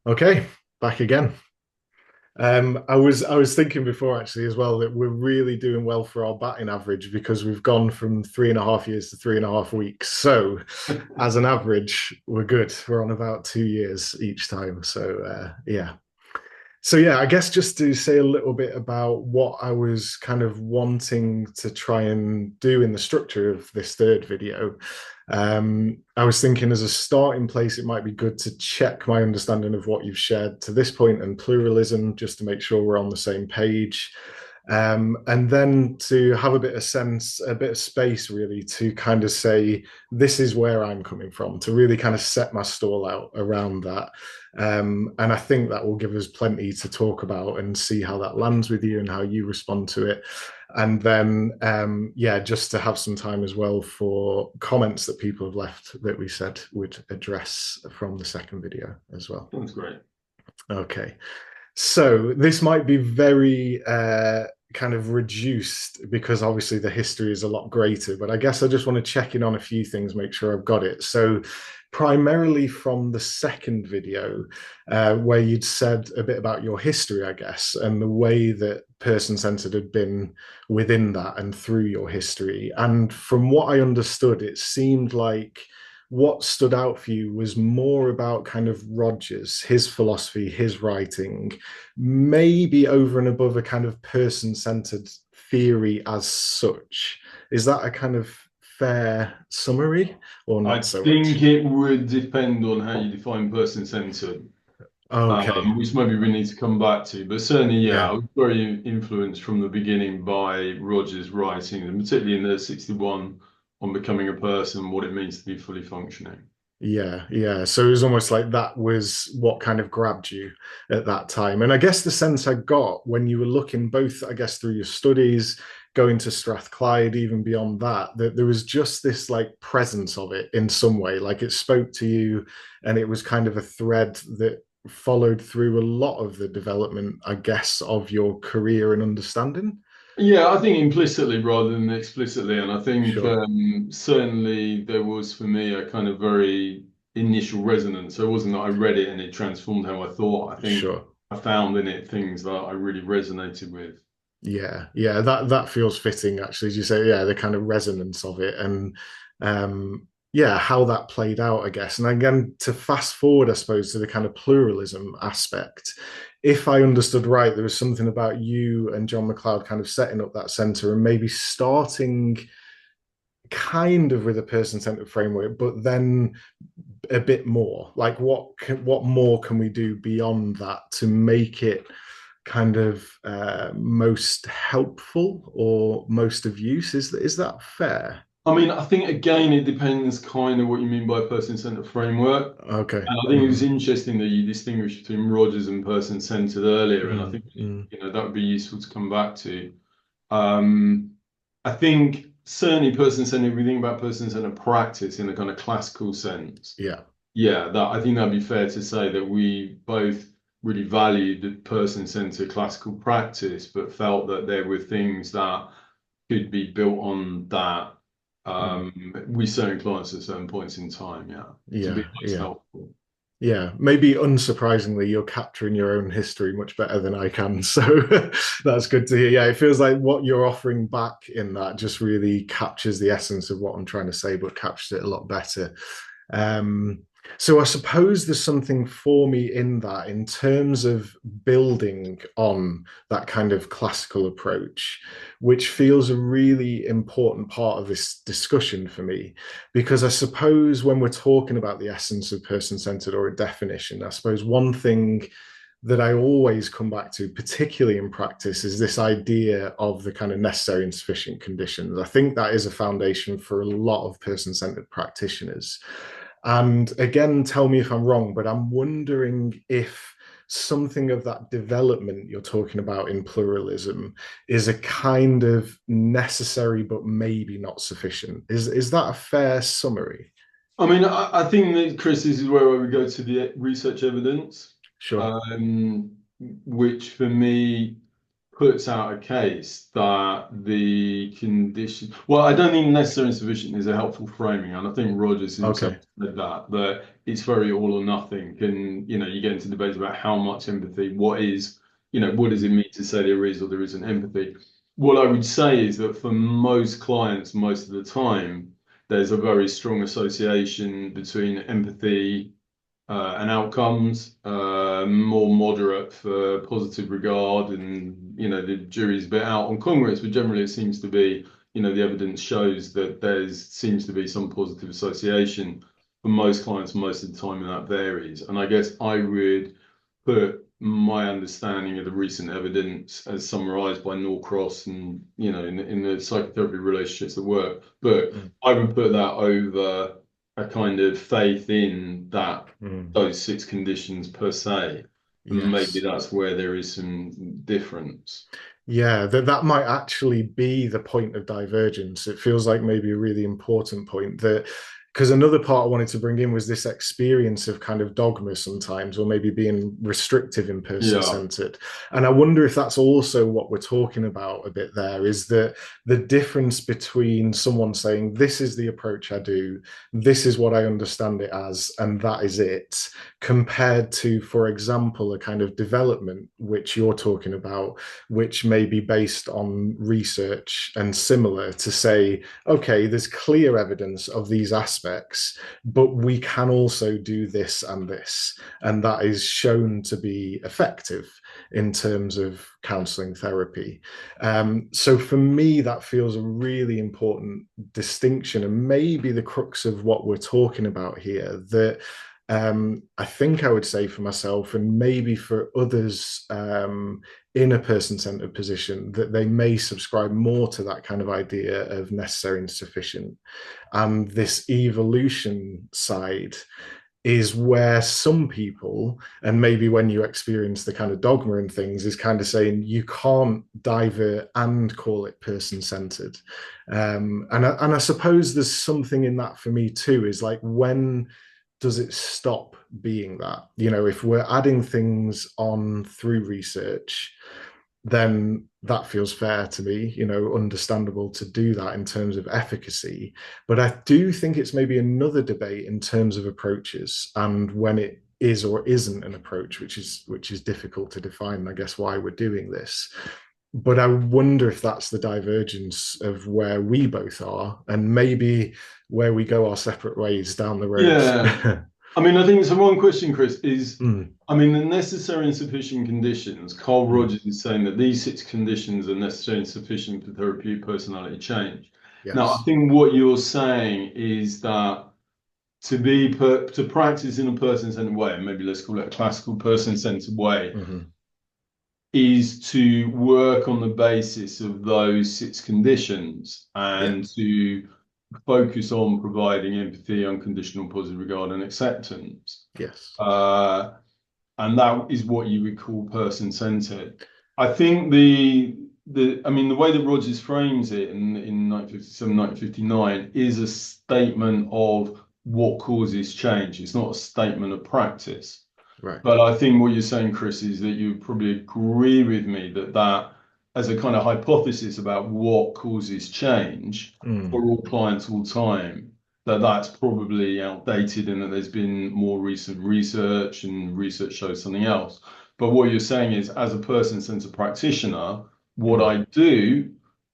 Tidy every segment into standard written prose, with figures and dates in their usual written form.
Okay, back again. I was thinking before actually as well that we're really doing well for our batting average because we've gone from 3.5 years to 3.5 weeks. So as an average, we're good. We're on about 2 years each time. So yeah. So yeah, I guess just to say a little bit about what I was kind of wanting to try and do in the structure of this third video. I was thinking as a starting place, it might be good to check my understanding of what you've shared to this point and pluralism, just to make sure we're on the same page. And then to have a bit of sense, a bit of space really to kind of say, this is where I'm coming from, to really kind of set my stall out around that. And I think that will give us plenty to talk about and see how that lands with you and how you respond to it. And then, yeah, just to have some time as well for comments that people have left that we said would address from the second video as well. Sounds great. Okay. So this might be very kind of reduced because obviously the history is a lot greater, but I guess I just want to check in on a few things, make sure I've got it. So primarily from the second video, where you'd said a bit about your history, I guess, and the way that person-centered had been within that and through your history. And from what I understood, it seemed like what stood out for you was more about kind of Rogers, his philosophy, his writing, maybe over and above a kind of person-centered theory as such. Is that a kind of fair summary or I not so think much? it would depend on how you define person-centered, Okay. which maybe we need to come back to. But certainly, yeah, I Yeah. was very influenced from the beginning by Roger's writing, and particularly in the 61 on becoming a person, what it means to be fully functioning. Yeah, yeah. So it was almost like that was what kind of grabbed you at that time. And I guess the sense I got when you were looking both, I guess, through your studies, going to Strathclyde, even beyond that, that there was just this like presence of it in some way. Like it spoke to you and it was kind of a thread that followed through a lot of the development, I guess, of your career and understanding. Yeah, I think implicitly rather than explicitly, and I think Sure, certainly there was for me a kind of very initial resonance. So it wasn't that I read it and it transformed how I thought. I think sure. I found in it things that I really resonated with. Yeah, yeah, that feels fitting actually, as you say, yeah, the kind of resonance of it and yeah, how that played out, I guess. And again, to fast forward, I suppose, to the kind of pluralism aspect, if I understood right, there was something about you and John McLeod kind of setting up that center and maybe starting kind of with a person-centered framework, but then a bit more. Like what more can we do beyond that to make it kind of most helpful or most of use. Is that fair? I mean, I think again, it depends kind of what you mean by person-centered framework. Okay. And I think it was interesting that you distinguished between Rogers and person-centered earlier, and I think that would be useful to come back to. Um, I think certainly person-centered, if we think about person-centered practice in a kind of classical sense, Yeah. yeah, that I think that'd be fair to say that we both really valued the person-centered classical practice, but felt that there were things that could be built on that Mm. with certain clients at certain points in time, yeah, to be Yeah. most Yeah. helpful. Yeah, maybe unsurprisingly, you're capturing your own history much better than I can. So that's good to hear. Yeah, it feels like what you're offering back in that just really captures the essence of what I'm trying to say, but captures it a lot better. Um, so I suppose there's something for me in that in terms of building on that kind of classical approach, which feels a really important part of this discussion for me. Because I suppose when we're talking about the essence of person-centered or a definition, I suppose one thing that I always come back to, particularly in practice, is this idea of the kind of necessary and sufficient conditions. I think that is a foundation for a lot of person-centered practitioners. And again, tell me if I'm wrong, but I'm wondering if something of that development you're talking about in pluralism is a kind of necessary but maybe not sufficient. Is that a fair summary? I mean, I think that, Chris, this is where I would go to the research evidence, Sure. um, which for me puts out a case that the condition, well, I don't think necessary and sufficient is a helpful framing, and I think Rogers himself Okay. said that it's very all or nothing, and you get into debates about how much empathy, what is, what does it mean to say there is or there isn't empathy. What I would say is that for most clients, most of the time, there's a very strong association between empathy and outcomes, more moderate for positive regard, and the jury's a bit out on Congress, but generally it seems to be, the evidence shows that seems to be some positive association for most clients most of the time, and that varies. And I guess I would put my understanding of the recent evidence as summarised by Norcross and in the psychotherapy relationships that work, but Mm. I would put that over a kind of faith in that Mm. those six conditions per se, and maybe Yes. that's where there is some difference. Yeah, that might actually be the point of divergence. It feels like maybe a really important point that because another part I wanted to bring in was this experience of kind of dogma sometimes, or maybe being restrictive in Yeah, person-centered. And I wonder if that's also what we're talking about a bit there, is that the difference between someone saying, this is the approach I do, this is what I understand it as, and that is it, compared to, for example, a kind of development, which you're talking about, which may be based on research and similar to say, okay, there's clear evidence of these aspects, but we can also do this and this. And that is shown to be effective in terms of counselling therapy. So for me, that feels a really important distinction and maybe the crux of what we're talking about here, that I think I would say for myself and maybe for others in a person-centered position that they may subscribe more to that kind of idea of necessary and sufficient. And this evolution side is where some people, and maybe when you experience the kind of dogma and things, is kind of saying you can't divert and call it person-centered. And I suppose there's something in that for me too, is like when does it stop being that? If we're adding things on through research, then that feels fair to me, understandable to do that in terms of efficacy. But I do think it's maybe another debate in terms of approaches and when it is or isn't an approach, which is difficult to define, I guess, why we're doing this. But I wonder if that's the divergence of where we both are and maybe where we go our separate ways down the road. yeah. I mean, I think so. One question, Chris, is, Mm, I mean, the necessary and sufficient conditions. Carl mm, Rogers is saying that these six conditions are necessary and sufficient for therapeutic personality change. Now, I yes. think what you're saying is that to practice in a person-centered way, and maybe let's call it a classical person-centered way, Hmm. is to work on the basis of those six conditions Yeah. and to focus on providing empathy, unconditional positive regard, and acceptance. Yes. Uh, and that is what you would call person-centered. I think the way that Rogers frames it in 1957, 1959 is a statement of what causes change. It's not a statement of practice. Right. But I think what you're saying, Chris, is that you probably agree with me that as a kind of hypothesis about what causes change for Mm, all clients all time, that's probably outdated and that there's been more recent research and research shows something else. But what you're saying is, as a person-centered practitioner, what mm, I do,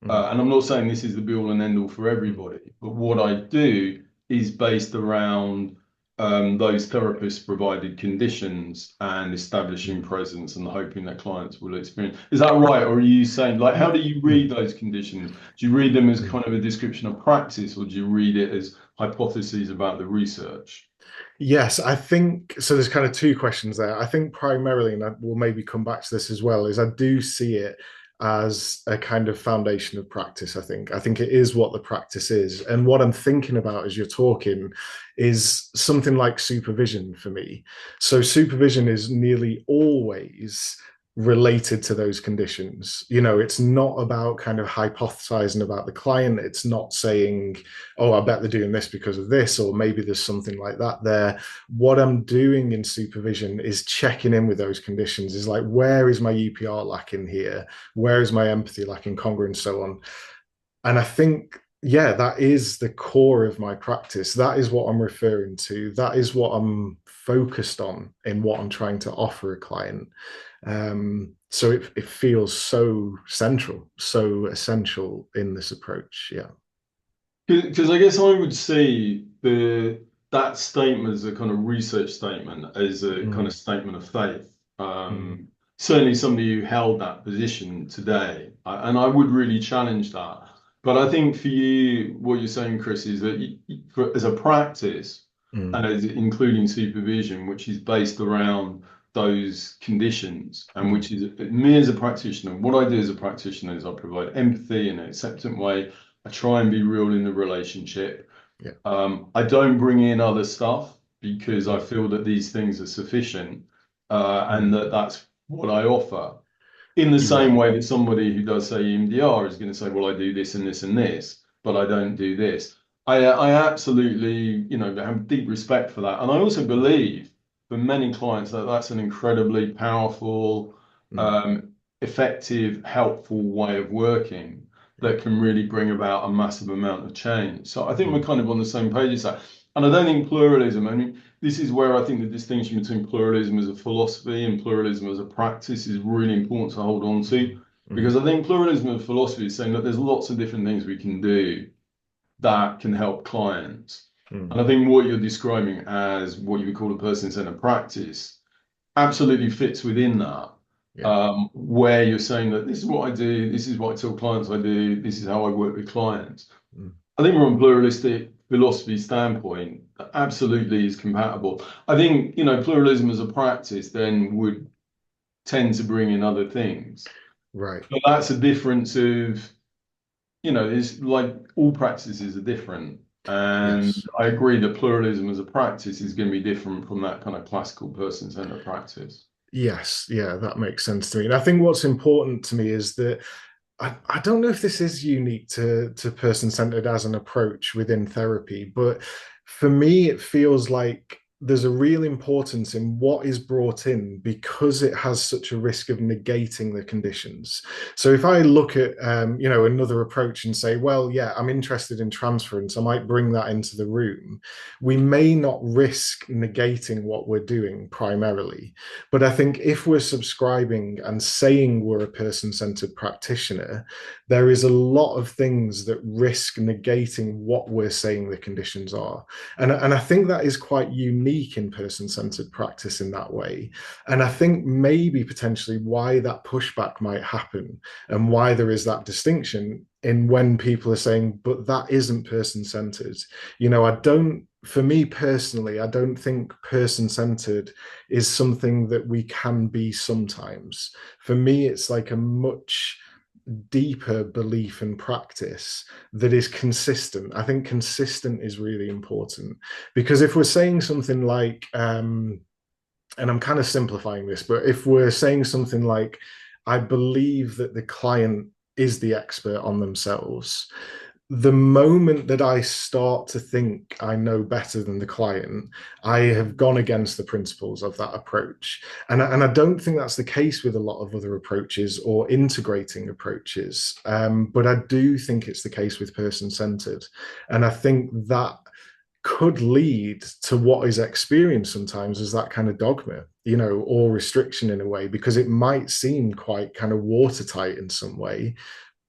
mm, and I'm not saying this is the be all and end all for mm, everybody, but what I do is based around those therapists provided conditions and establishing mm. presence and hoping that clients will experience. Is that right? Or are you saying, like, how do you read Mm, those conditions? Do you read them as mm. kind of a description of practice, or do you read it as hypotheses about the research? Yes, I think so. There's kind of two questions there. I think primarily, and we'll maybe come back to this as well, is I do see it as a kind of foundation of practice. I think it is what the practice is. And what I'm thinking about as you're talking is something like supervision for me. So supervision is nearly always related to those conditions. It's not about kind of hypothesizing about the client. It's not saying, oh, I bet they're doing this because of this, or maybe there's something like that there. What I'm doing in supervision is checking in with those conditions, is like, where is my UPR lacking here? Where is my empathy lacking, congruence, so on. And I think, yeah, that is the core of my practice. That is what I'm referring to. That is what I'm focused on in what I'm trying to offer a client. So it feels so central, so essential in this approach. Yeah. Because I guess I would see that statement as a kind of research statement, as a kind of statement of faith. Mm. Certainly somebody who held that position today, and I would really challenge that. But I think for you, what you're saying, Chris, is that as a practice, and Mm. as including supervision, which is based around those conditions, and Mm. which is me as a practitioner, what I do as a practitioner is I provide empathy in an acceptant way. I try and be real in the relationship. Yeah. I don't bring in other stuff because I Mm. feel that these things are sufficient, and Mm. that's what I offer. In the Yeah. same way that somebody who does say EMDR is going to say, well, I do this and this and this, but I don't do this. I absolutely, have deep respect for that. And I also believe for many clients that that's an incredibly powerful, Mm. um, effective, helpful way of working Yeah. that can really bring about a massive amount of change. So I think we're Mm. kind of on the same page as that. And I don't think pluralism, I mean, this is where I think the distinction between pluralism as a philosophy and pluralism as a practice is really important to hold on to. Mm. Because Mm. I think pluralism as a philosophy is saying that there's lots of different things we can do that can help clients. And Mm. I think what you're describing as what you would call a person-centered practice absolutely fits within that. Yeah. Where you're saying that this is what I do, this is what I tell clients I do, this is how I work with clients. Mm. I think from a pluralistic philosophy standpoint, that absolutely is compatible. I think, pluralism as a practice then would tend to bring in other things. Right. But that's a difference of, it's like all practices are different. And Yes. I agree that pluralism as a practice is going to be different from that kind of classical person-centered practice. Yes. Yeah, that makes sense to me. And I think what's important to me is that I don't know if this is unique to person-centered as an approach within therapy, but for me, it feels like there's a real importance in what is brought in because it has such a risk of negating the conditions. So if I look at another approach and say, well, yeah, I'm interested in transference, I might bring that into the room. We may not risk negating what we're doing primarily, but I think if we're subscribing and saying we're a person-centered practitioner, there is a lot of things that risk negating what we're saying the conditions are. And I think that is quite unique in person-centered practice in that way. And I think maybe potentially why that pushback might happen and why there is that distinction in when people are saying, but that isn't person-centered. I don't, for me personally, I don't think person-centered is something that we can be sometimes. For me, it's like a much deeper belief and practice that is consistent. I think consistent is really important because if we're saying something like, and I'm kind of simplifying this, but if we're saying something like, I believe that the client is the expert on themselves, the moment that I start to think I know better than the client, I have gone against the principles of that approach. And I don't think that's the case with a lot of other approaches or integrating approaches. But I do think it's the case with person-centered. And I think that could lead to what is experienced sometimes as that kind of dogma, or restriction in a way, because it might seem quite kind of watertight in some way,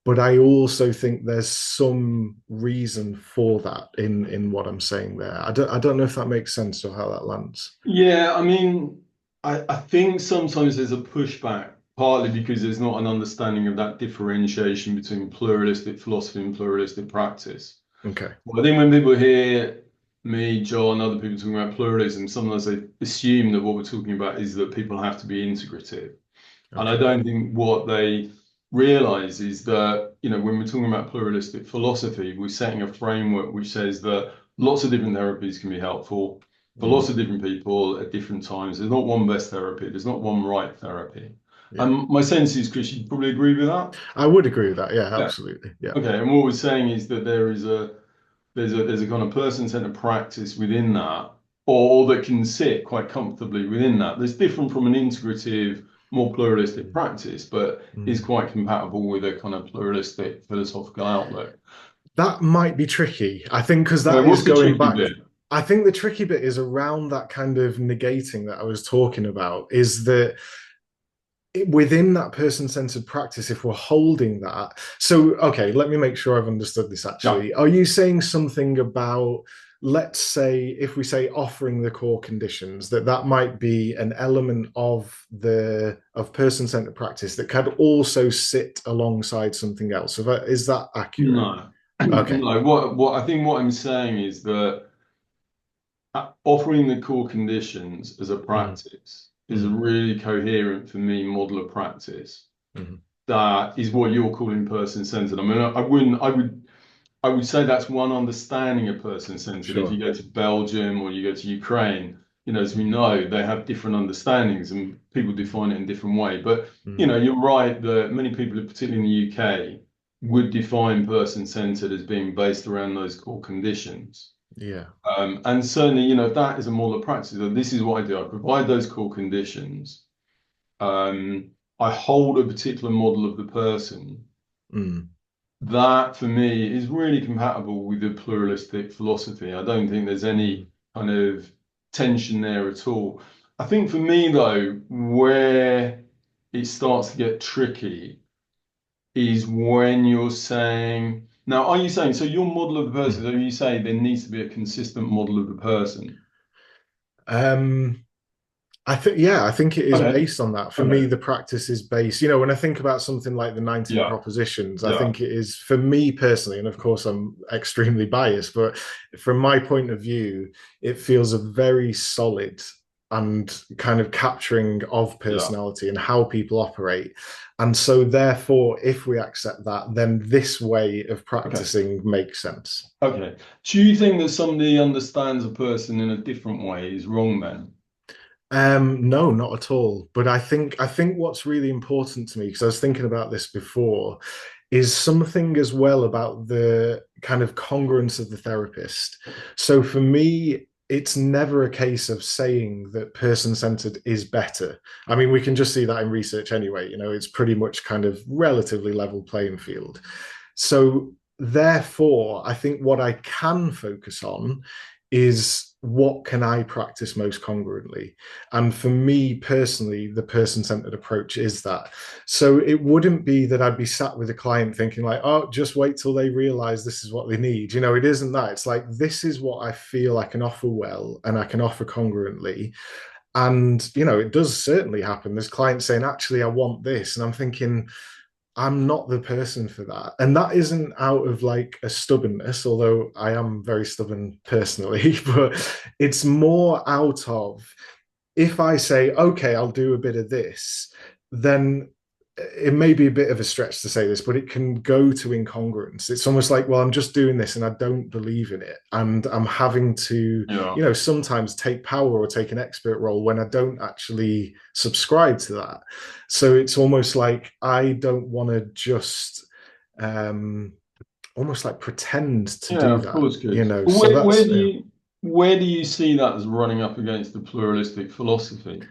but I also think there's some reason for that in what I'm saying there. I don't know if that makes sense or how that lands. Yeah, I mean, I think sometimes there's a pushback, partly because there's not an understanding of that differentiation between pluralistic philosophy and pluralistic practice. Okay. Well, I think when people hear me, John, other people talking about pluralism, sometimes they assume that what we're talking about is that people have to be integrative. And I Okay. don't think what they realize is that, when we're talking about pluralistic philosophy, we're setting a framework which says that lots of different therapies can be helpful for lots Mm. of different people at different times. There's not one best therapy, there's not one right therapy. Yeah. My sense is, Chris, you probably agree with that. I would agree with that. Yeah, Yeah. absolutely. Yeah. Okay. And what we're saying is that there's a kind of person-centered practice within that, or that can sit quite comfortably within that. That's different from an integrative, more pluralistic Mm. practice, but is Mm. quite compatible with a kind of pluralistic philosophical outlook. That might be tricky. I think because Okay, that is what's the going tricky back. bit? I think the tricky bit is around that kind of negating that I was talking about, is that within that person-centered practice, if we're holding that, so okay, let me make sure I've understood this Yeah. actually. Are you saying something about, let's say, if we say offering the core conditions, that that might be an element of the of person-centered practice that could also sit alongside something else? Is that accurate? No. Okay. No. What I think what I'm saying is that offering the core conditions as a Mm, practice is a mm, really coherent for me model of practice mm. that is what you're calling person-centered. I mean, I would say that's one understanding of person-centered. If you Sure. go to Belgium or you go to Ukraine, as we Mm, know, they have different understandings and people define it in different way. But mm. you're right that many people, particularly in the UK, would define person-centered as being based around those core conditions. Yeah. And certainly, that is a model of practice. This is what I do. I provide those core conditions. Um, I hold a particular model of the person. Mm, That, for me, is really compatible with the pluralistic philosophy. I don't think there's mm, any kind of tension there at all. I think for me, though, where it starts to get tricky is when you're saying, now, are you saying, so your model of the person, mm. so you say there needs to be a consistent model of the person? Um, I think it is Okay. based on that. For me, Okay. the practice is based, when I think about something like the 19 Yeah. propositions, I Yeah. think it is for me personally, and of course I'm extremely biased, but from my point of view, it feels a very solid and kind of capturing of Yeah. personality and how people operate. And so therefore, if we accept that, then this way of Okay. practicing makes sense. Okay. Do you think that somebody understands a person in a different way is wrong then? No, not at all. But I think what's really important to me, because I was thinking about this before, is something as well about the kind of congruence of the therapist. So for me, it's never a case of saying that person-centered is better. I mean, we can just see that in research anyway. It's pretty much kind of relatively level playing field. So therefore, I think what I can focus on is what can I practice most congruently? And for me personally, the person-centered approach is that. So it wouldn't be that I'd be sat with a client thinking like, oh, just wait till they realize this is what they need. It isn't that. It's like, this is what I feel I can offer well and I can offer congruently. And, it does certainly happen. There's clients saying, actually, I want this. And I'm thinking, I'm not the person for that. And that isn't out of like a stubbornness, although I am very stubborn personally, but it's more out of, if I say, okay, I'll do a bit of this, then it may be a bit of a stretch to say this, but it can go to incongruence. It's almost like, well, I'm just doing this and I don't believe in it. And I'm having to, Yeah. sometimes take power or take an expert role when I don't actually subscribe to that. So it's almost like I don't want to just um almost like pretend to Yeah, do of that, course, good. So Where that's do you see that as running up against the pluralistic philosophy?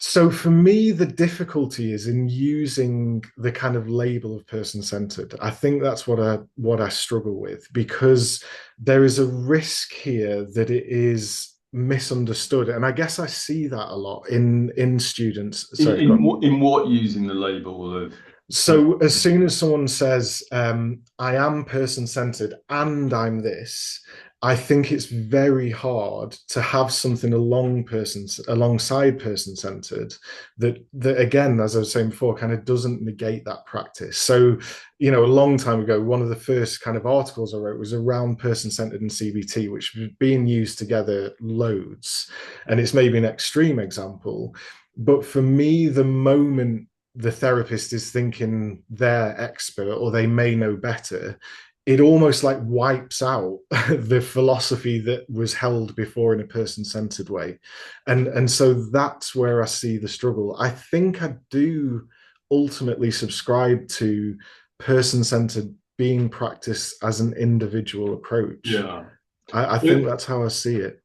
So for me, the difficulty is in using the kind of label of person-centered. I think that's what I struggle with, because there is a risk here that it is misunderstood. And I guess I see that a lot in students. In Sorry, go on. in what using the label of So as soon as someone says, I am person-centered and I'm this, I think it's very hard to have something alongside person-centered that again, as I was saying before, kind of doesn't negate that practice. So, a long time ago, one of the first kind of articles I wrote was around person-centered and CBT, which was being used together loads. And it's maybe an extreme example. But for me, the moment the therapist is thinking they're expert or they may know better, it almost like wipes out the philosophy that was held before in a person-centered way. And so that's where I see the struggle. I think I do ultimately subscribe to person-centered being practiced as an individual approach. Yeah. I think that's how I see it.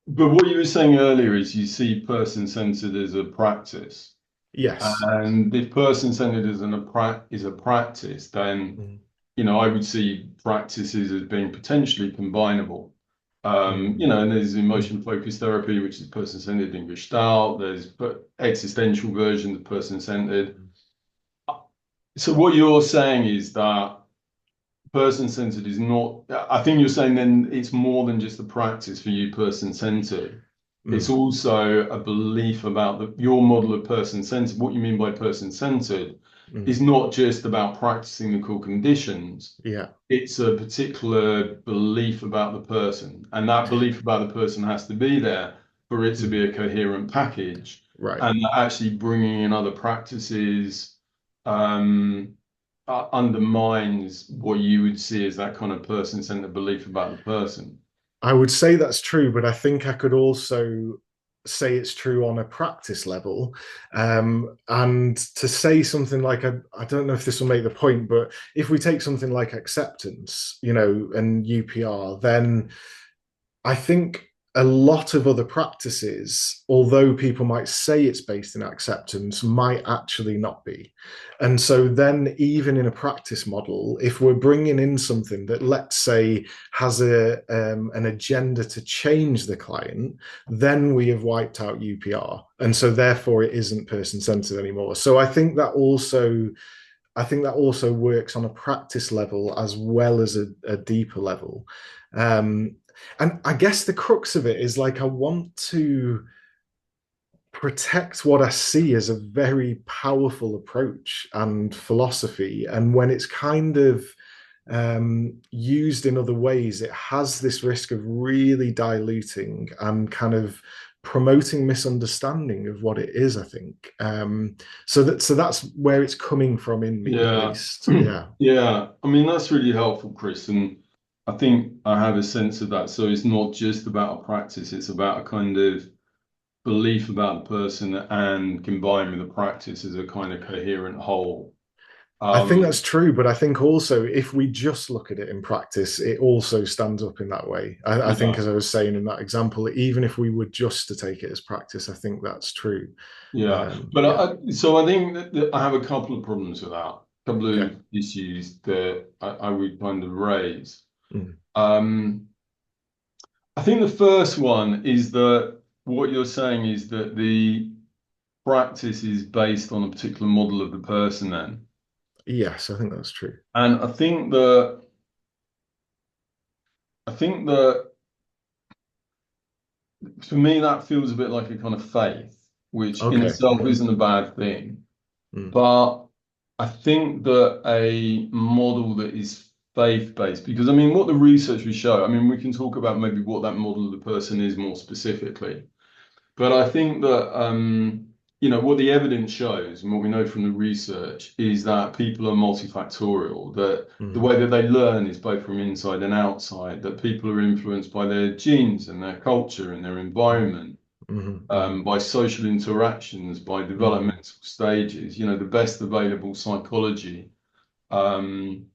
But what you were saying earlier is you see person-centered as a practice. Yes. And if person-centered is a practice, then Mm, I would see practices as being potentially combinable. mm, And there's emotion-focused therapy, which is person-centered in Gestalt. There's existential versions of person-centered. mm. So what you're saying is that person-centered is not, I think you're saying then it's more than just a practice for you, person-centered. It's Mm, also a belief about your model of person-centered. What you mean by person-centered mm. is not just about practicing the core conditions. Yeah. It's a particular belief about the person, and that belief about the person has to be there for it to Mm. be a coherent package. Right. And actually bringing in other practices um, undermines what you would see as that kind of person-centered belief about the person. I would say that's true, but I think I could also say it's true on a practice level. And to say something like, I don't know if this will make the point, but if we take something like acceptance, and UPR, then I think a lot of other practices, although people might say it's based in acceptance, might actually not be. And so then, even in a practice model, if we're bringing in something that, let's say, has an agenda to change the client, then we have wiped out UPR, and so therefore it isn't person-centered anymore. So I think that also works on a practice level as well as a deeper level. Um, and I guess the crux of it is like I want to protect what I see as a very powerful approach and philosophy. And when it's kind of used in other ways, it has this risk of really diluting and kind of promoting misunderstanding of what it is, I think. So that's where it's coming from in me, at Yeah. least. Yeah. Yeah. I mean, that's really helpful, Chris. And I think I have a sense of that. So it's not just about a practice, it's about a kind of belief about the person and combined with the practice as a kind of coherent whole. I think Um, that's true, but I think also if we just look at it in practice, it also stands up in that way. I think, yeah, as I was saying in that example, even if we were just to take it as practice, I think that's true. yeah. But Yeah. I think that I have a couple of problems with that, a couple Okay. of issues that I would kind of raise. Mm. Um, I think the first one is that what you're saying is that the practice is based on a particular model of the person then. Yes, I think that's true. And I think that for me that feels a bit like a kind of faith, which in Okay. itself isn't a bad thing. Mm. But I think that a model that is faith-based, because I mean, what the research would show, I mean, we can talk about maybe what that model of the person is more specifically. But I think that what the evidence shows and what we know from the research is that people are multifactorial, that the Mm. way that they learn is both from inside and outside, that people are influenced by their genes and their culture and their Mm. environment, Mm. Mm. by social interactions, by Mm. developmental stages. The best available psychology um,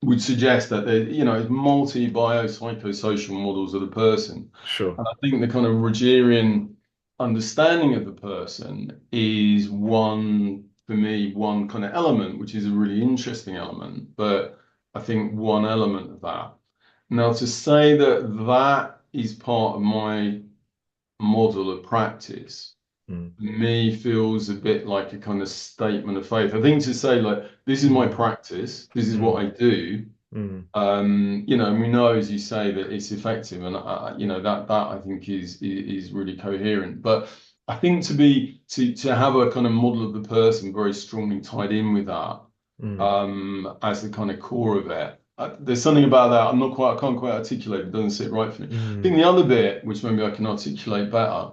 would suggest that it's multi-biopsychosocial models of the person. Sure. And I think the kind of Rogerian understanding of the person is one, for me, one kind of element, which is a really interesting element, but I think one element of that. Now, to say that that is part of my model of practice, Mm. me feels a bit like a kind of statement of faith. I think to say like, this is my Mm. practice, this is what Mm. I do, Mm. and we know, as you say, that it's effective, and that I think is really coherent. But I think to have a kind of model of the person very strongly tied in with that, Mm. as the kind of core of it. There's something about that I can't quite articulate. It doesn't sit right for me. I think Mm. the other bit, which maybe I can articulate better,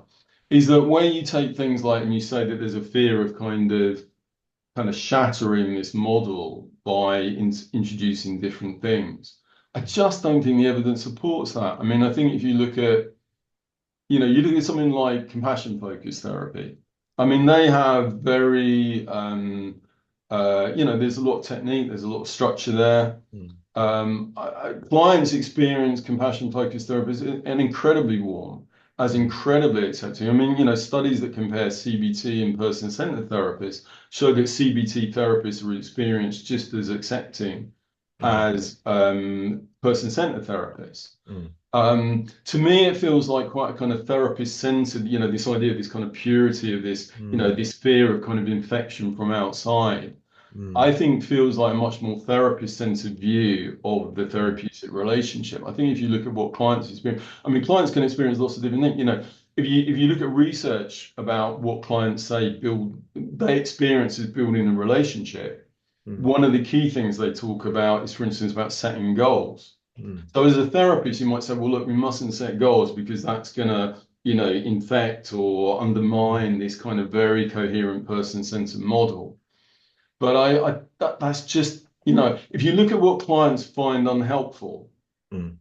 is that when you take things like, and you say that there's a fear of kind of shattering this model by introducing different things. I just don't think the evidence supports that. I mean, I think if you look at something like compassion focused therapy, I mean, they have very, there's a lot of technique, there's a lot of structure there. Mm, Clients experience compassion-focused therapy as an incredibly warm, as mm, incredibly accepting. I mean, studies that compare CBT and person-centered therapists show that CBT therapists are experienced just as accepting mm, as person-centered therapists. mm, To me, it feels like quite a kind of therapist-centered, this idea of this kind of purity of this, mm, this fear of kind of infection from outside. mm, I think feels like a much more therapist-centered view of the therapeutic relationship. I think if you look at what clients experience, I mean, clients can experience lots of different things. If you look at research about what clients say they experience as building a relationship, mm, one of the key things they talk about is, for instance, about setting goals. mm, So as a therapist, you might say, well, look, we mustn't set goals because that's going to, infect or mm, undermine this kind of very coherent person-centered model. But that's just, if you look at what clients find unhelpful, mm,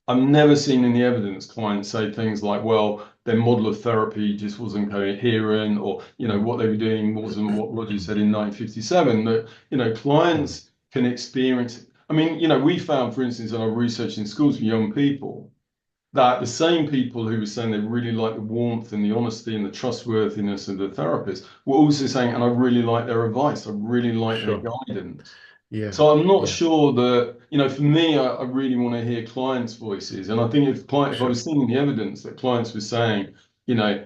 I've never seen in the evidence clients say things like, well, their model of therapy just wasn't coherent, or, mm, what they were doing wasn't what Rogers said in 1957, that, mm, clients can experience. I mean, we found, for instance, in our research in schools for young people, that the same people who were saying they really like the warmth and the honesty and the trustworthiness of the therapist were also saying, and I really like their advice, I really like their sure. guidance. Yeah. So I'm not Yeah. sure that, for me, I really want to hear clients' voices. And I think if I Sure. was seeing the evidence that clients were saying, you know,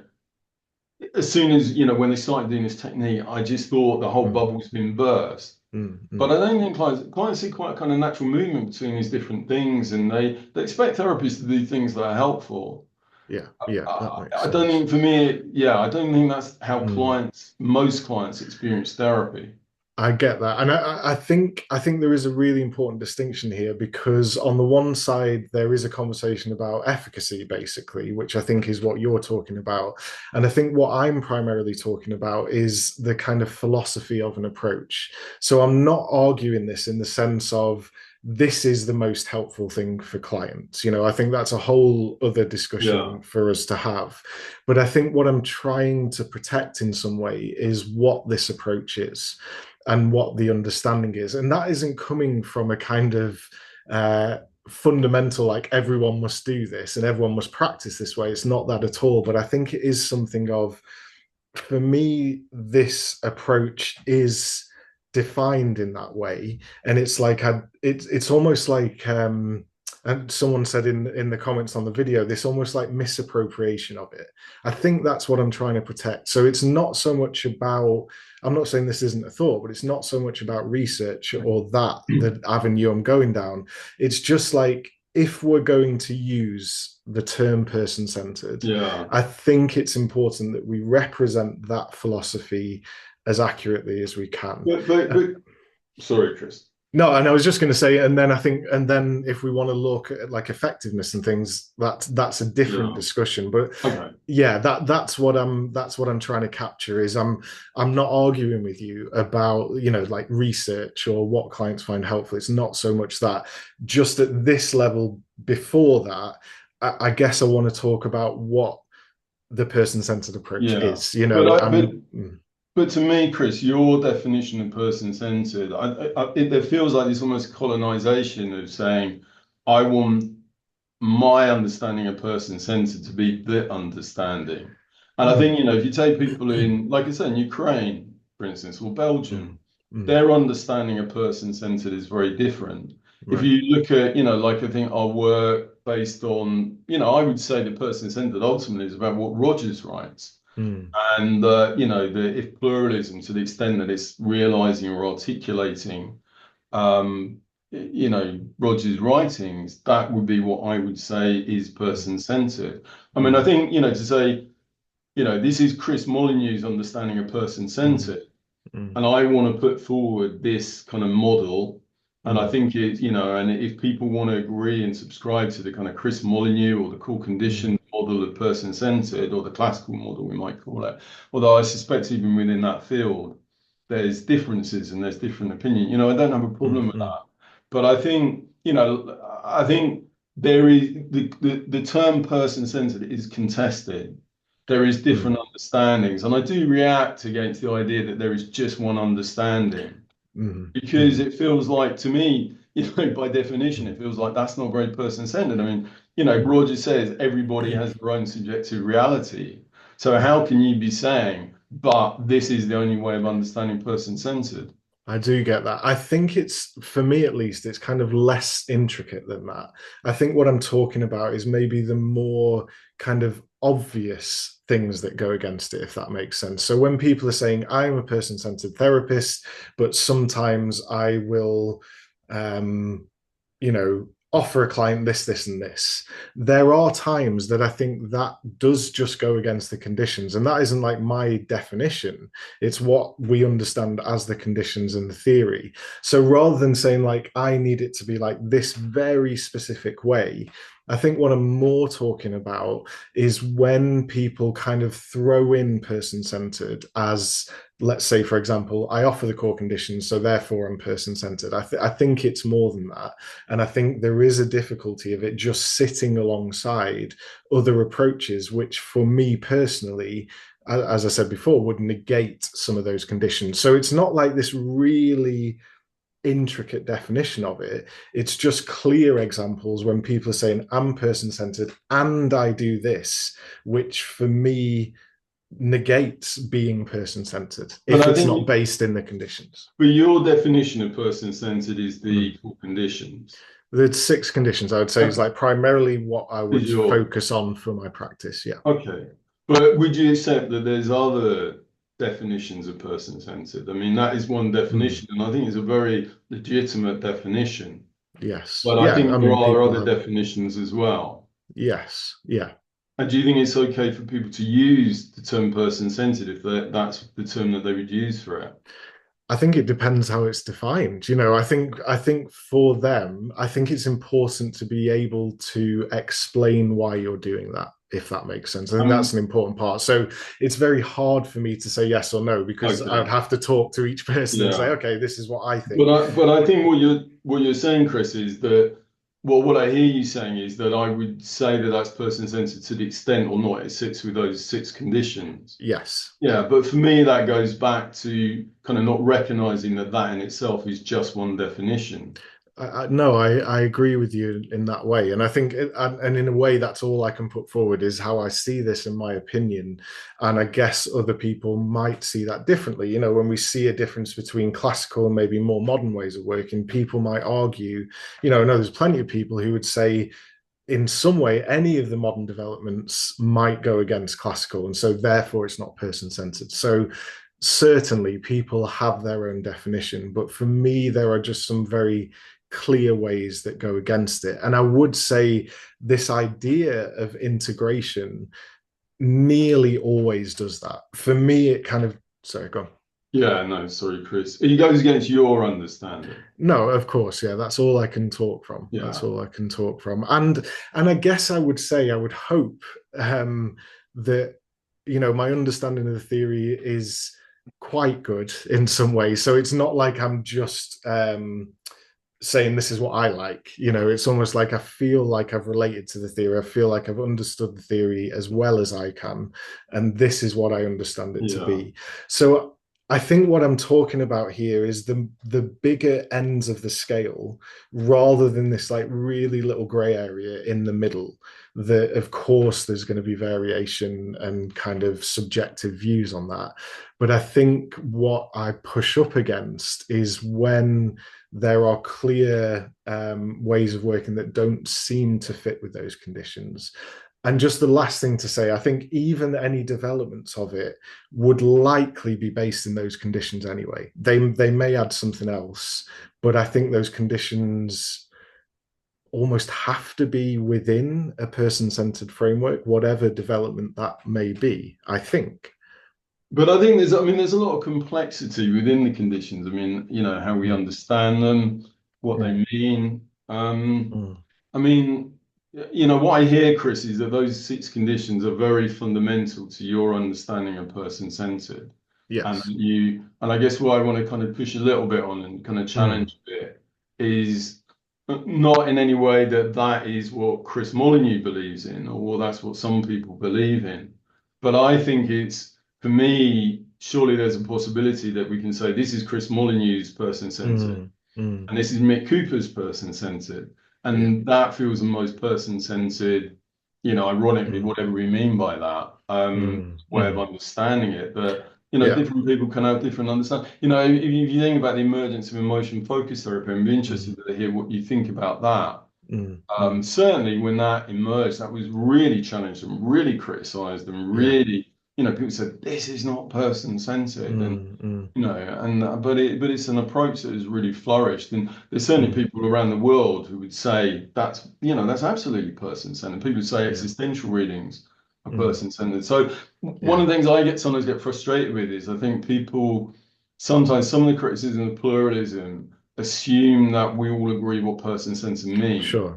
as soon as, when they started doing this technique, I just thought the whole Mm, bubble's been burst. mm, But mm. I don't think clients see quite a kind of natural movement between these different things, and they expect therapists to do things that are helpful. Yeah. Yeah. That makes I don't sense. think for me, yeah, I don't think that's how Mm. most clients experience therapy. I get that, and I think there is a really important distinction here because on the one side there is a conversation about efficacy, basically, which I think is what you're talking about, and I think what I'm primarily talking about is the kind of philosophy of an approach. So I'm not arguing this in the sense of this is the most helpful thing for clients. I think that's a whole other Yeah. discussion for us to have. But I think what I'm trying to protect in some way is what this approach is and what the understanding is. And that isn't coming from a kind of uh, fundamental, like everyone must do this and everyone must practice this way. It's not that at all. But I think it is something of, for me, this approach is defined in that way. And it's like, it's almost like, and someone said in the comments on the video, this almost like misappropriation of it. I think that's what I'm trying to protect. So it's not so much about, I'm not saying this isn't a thought, but it's not so much about research or that the avenue I'm going down. It's just like, if we're going to use the term person centered, Yeah. I think it's important that we represent that philosophy as accurately as we can. But sorry, Chris. No, and I was just going to say, and then I think, and then if we want to look at like effectiveness and things, that's a different Yeah. discussion. But Okay. yeah, that's what I'm trying to capture is I'm not arguing with you about like research or what clients find helpful. It's not so much that. Just at this level before that, I guess I want to talk about what the person-centered approach Yeah. is. But I but I'm but to me, Chris, your definition of person-centered, it feels like this almost colonization of saying, I want my understanding of person-centered to be the understanding. And I mm, think, if you take people in, like I said, in Ukraine, for instance, or mm, Belgium, mm, their understanding of person-centered is very different. If right. you look at, like I think our work based on, I would say the person-centered ultimately is about what Rogers writes. Mm, And, if pluralism, to the extent that it's realizing or articulating um, Roger's writings, that would be what I would say is mm, person-centered. I mean, I mm, think, to say, this is Chris Molyneux's understanding of mm, person-centered, mm, and I want to put forward this kind of model. And I mm, think and if people want to agree and subscribe to the kind of Chris Molyneux or the core mm, condition model of person-centered or the classical model, we might call it, although I suspect even within that field, there's differences and there's different opinion. I don't have a mm, problem with mm, that. But I think, I think there is the term person-centered is contested there is mm, different understandings. And I do react against the idea that there is just one understanding, mm, because mm, it feels like, to me, by definition, it feels like that's not very person-centered. I mean, mm, Roger says everybody has their own subjective reality. So how can you be saying, but this is the only way of understanding person-centered? I do get that. I think it's, for me at least, it's kind of less intricate than that. I think what I'm talking about is maybe the more kind of obvious things that go against it, if that makes sense. So when people are saying, I'm a person-centered therapist, but sometimes I will, um, offer a client this, this, and this. There are times that I think that does just go against the conditions. And that isn't like my definition. It's what we understand as the conditions in the theory. So rather than saying like, I need it to be like this very specific way, I think what I'm more talking about is when people kind of throw in person-centered as, let's say, for example, I offer the core conditions, so therefore I'm person-centered. I think it's more than that. And I think there is a difficulty of it just sitting alongside other approaches, which for me personally, as I said before, would negate some of those conditions. So it's not like this really intricate definition of it. It's just clear examples when people are saying, I'm person centered and I do this, which for me negates being person centered But if I it's not think, based in the conditions. but your definition of person-centered is Mm. the core conditions. The six conditions I would say is Okay, like primarily what I would is your focus on for my practice. Yeah. Okay. But would you accept that there's other definitions of person-centered? I mean, that is one Mm. definition, and I think it's a very legitimate definition. Yes. But I Yeah. I think there mean, are people other have. definitions as well. Yes. Yeah. And do you think it's okay for people to use the term person-centered if that's the term that they would use for it? I think it depends how it's defined. I think for them, I think it's important to be able to explain why you're doing that, if that makes sense. I think that's an Um, important part. So it's very hard for me to say yes or no because I would okay, have to talk to each person and say, yeah. okay, this is what I But think. I think what you're saying, Chris, is that, well, what I hear you saying is that I would say that that's person-centered to the extent or not it sits with those six conditions. Yes. Yeah, but for me, that goes back to kind of not recognizing that that in itself is just one definition. No, I agree with you in that way, and I think, and in a way, that's all I can put forward is how I see this in my opinion, and I guess other people might see that differently. When we see a difference between classical and maybe more modern ways of working, people might argue. I know there's plenty of people who would say, in some way, any of the modern developments might go against classical, and so therefore it's not person-centered. So certainly people have their own definition, but for me, there are just some very clear ways that go against it. And I would say this idea of integration nearly always does that. For me, it kind of, sorry, go on. Yeah, no, sorry, Chris. It goes against your understanding. No, of course, yeah, that's all I can talk from. That's Yeah. all I can talk from. And I guess I would say, I would hope that my understanding of the theory is quite good in some ways. So it's not like I'm just saying this is what I like. It's almost like I feel like I've related to the theory. I feel like I've understood the theory as well as I can, and this is what I understand it to Yeah. be. So I think what I'm talking about here is the bigger ends of the scale, rather than this like really little gray area in the middle. That of course there's going to be variation and kind of subjective views on that, but I think what I push up against is when there are clear ways of working that don't seem to fit with those conditions. And just the last thing to say, I think even any developments of it would likely be based in those conditions anyway. They may add something else, but I think those conditions almost have to be within a person-centered framework, whatever development that may be, I think. But I mean, there's a lot of complexity within the conditions. I mean, how we Mm, understand them, what mm, they mean. mm. I mean, what I hear, Chris, is that those six conditions are very fundamental to your understanding of person-centered. Yes. And I guess what I want to kind of push a little bit on and kind of Mm, challenge a bit is not in any way that that is what Chris Molyneux believes in, or that's what some people believe in. But I think it's, for me, surely there's a possibility that we can say this is Chris Molyneux's person-centered mm, mm, and this is Mick Cooper's person-centered. yeah, And that feels the most person-centered, ironically, mm, whatever we mean by that, way of mm, understanding it. But, yeah, different people can have different understanding. If you think about the emergence of emotion-focused therapy, I'd be mm, interested to hear what you think about that. mm, mm, Certainly when that emerged, that was really challenged and really criticized and yeah, really, people said, this is not person-centered. And mm, mm, but it's an approach that has really flourished, and there's certainly mm, people around the world who would say that's absolutely person-centered. People say yeah, existential readings are mm, person-centered. So one yeah, of the things I sometimes get frustrated with is I think people sometimes some of the criticism of pluralism assume that we all agree what person-centered means. sure,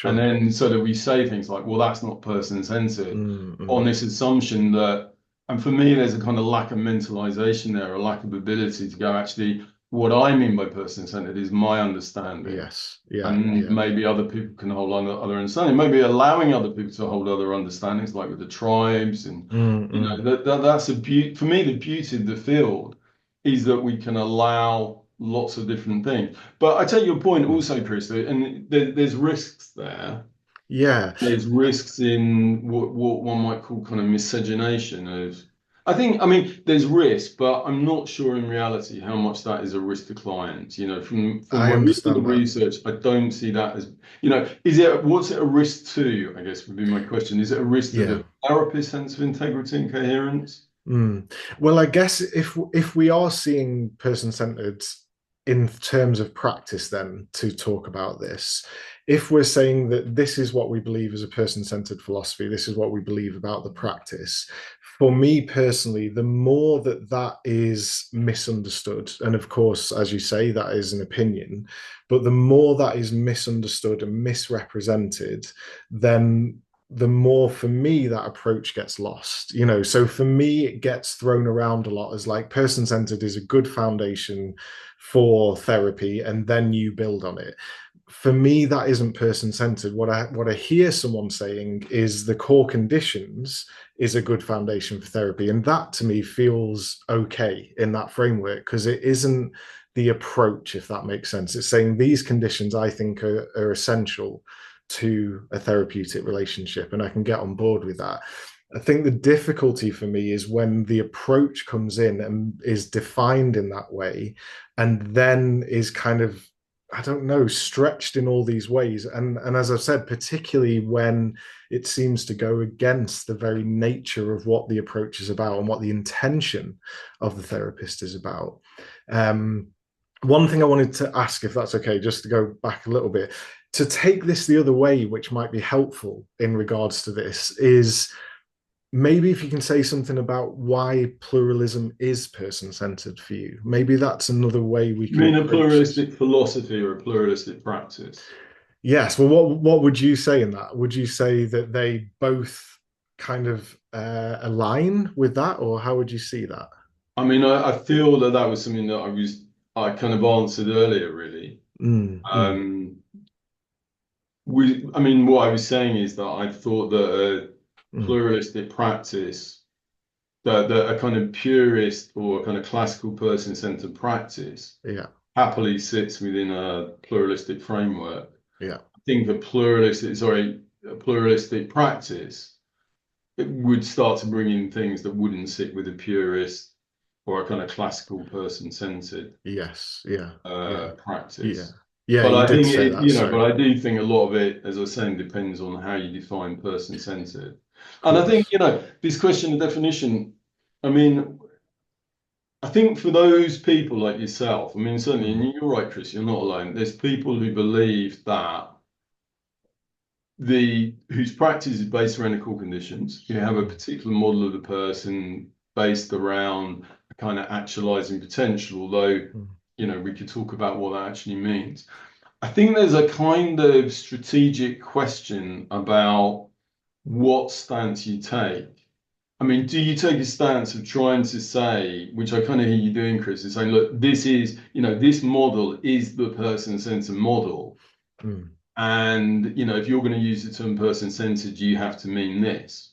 And sure, then so that we say things like, well, that's not person-centered mm, on mm, this assumption that, and for me, there's a kind of lack of mentalization there, a lack of ability to go, actually, what I mean by person-centered is my understanding. yes, yeah, And yeah, maybe other people can hold other understanding, maybe allowing other people to hold other understandings, like with the tribes. And, mm, mm, that's a beauty. For me, the beauty of the field is that we can allow lots of different things. But I take your point mm. also, Chris, and there's risks there. Yeah, There's risks in what one might call kind of miscegenation of. I mean, there's risk, but I'm not sure in reality how much that is a risk to clients. From I when we do the understand that. research, I don't see that as, what's it a risk to, I guess would be my question. Is it a risk to Yeah. the therapist's sense of integrity and coherence? Mm. Well, I guess if we are seeing person-centered in terms of practice, then to talk about this, if we're saying that this is what we believe is a person-centered philosophy, this is what we believe about the practice. For me personally, the more that that is misunderstood, and of course, as you say, that is an opinion, but the more that is misunderstood and misrepresented, then the more for me that approach gets lost. So for me it gets thrown around a lot as like person-centered is a good foundation for therapy and then you build on it. For me that isn't person-centered. What I hear someone saying is the core conditions is a good foundation for therapy, and that to me feels okay in that framework because it isn't the approach, if that makes sense. It's saying these conditions I think are essential to a therapeutic relationship, and I can get on board with that. I think the difficulty for me is when the approach comes in and is defined in that way, and then is kind of, I don't know, stretched in all these ways. And as I've said, particularly when it seems to go against the very nature of what the approach is about and what the intention of the therapist is about. Um, One thing I wanted to ask, if that's okay, just to go back a little bit, to take this the other way, which might be helpful in regards to this, is maybe if you can say something about why pluralism is person-centered for you. Maybe that's another way we You can mean a approach this. pluralistic philosophy or a pluralistic practice? Yes. Well, what would you say in that? Would you say that they both kind of align with that, or how would you see that? I mean, I feel that was something that I kind of answered earlier, really. Mm, mm, Um, I mean, what I was saying is that I thought that a mm. pluralistic practice, that a kind of purist or a kind of classical person-centered practice Yeah, happily sits within a pluralistic framework. yeah, I think a pluralistic practice, it would start to bring in things that wouldn't sit with a purist or a kind of classical person-centered yes, yeah, yeah, yeah, practice. yeah. But You I did think say that. but Sorry. I do think a lot of it, as I was saying, depends on how you define person-centered. Of And I think, course. this question of definition, I mean, I think for those people like yourself, I mean, certainly, Mm, and you're right, Chris, you're not alone. There's people who believe that whose practice is based around the core conditions. You have a mm, particular model of the person based around a kind of actualizing potential, although, mm, we could talk about what that actually means. I think there's a kind of strategic question about what stance you take. I mean, do you take a stance of trying to say, which I kind of hear you doing, Chris, is saying, look, this model is the person-centered model. mm. And, if you're going to use the term person-centered, you have to mean this.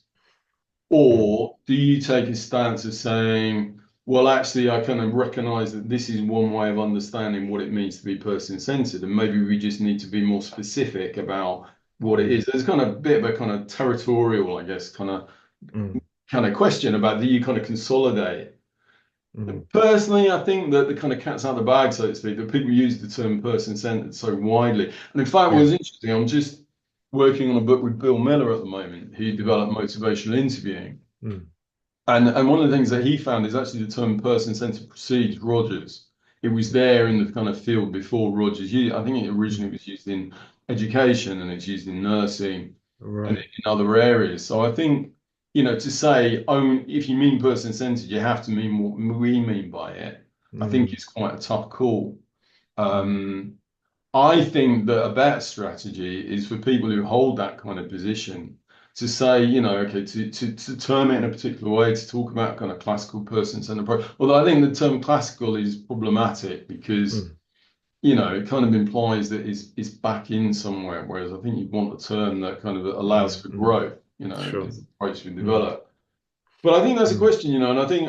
mm, Or do you take a stance of saying, well, actually, I kind of recognize that this is one way of understanding what it means to be person-centered, and maybe we just need to be more specific about what it mm, is. There's kind of a bit of a kind of territorial, I guess, mm, kind of question about do you kind of consolidate. mm. Personally, I think that the kind of cat's out of the bag, so to speak, that people use the term person-centered so widely. And in fact, what Yeah. was interesting, I'm just working on a book with Bill Miller at the moment, who developed motivational interviewing. Mm, And one of the things that he found is actually the term person-centered precedes Rogers. It was there in the kind of field before Rogers. I think it mm. originally was used in education and it's used in nursing and in Right. other areas. So I think, to say, oh, if you mean person-centered, you have to mean what we mean by it. I think Mm, it's quite a tough call. mm, Um, I think that a better strategy is for people who hold that kind of position to say, okay, to term it in a particular way, to talk about kind of classical person-centered approach. Although I think the term classical is problematic because, mm, it kind of implies that it's back in somewhere, whereas I think you want a term that kind of allows mm, for mm. growth, Sure. as the approach we Mm, develop. But I think that's a mm, question, and I think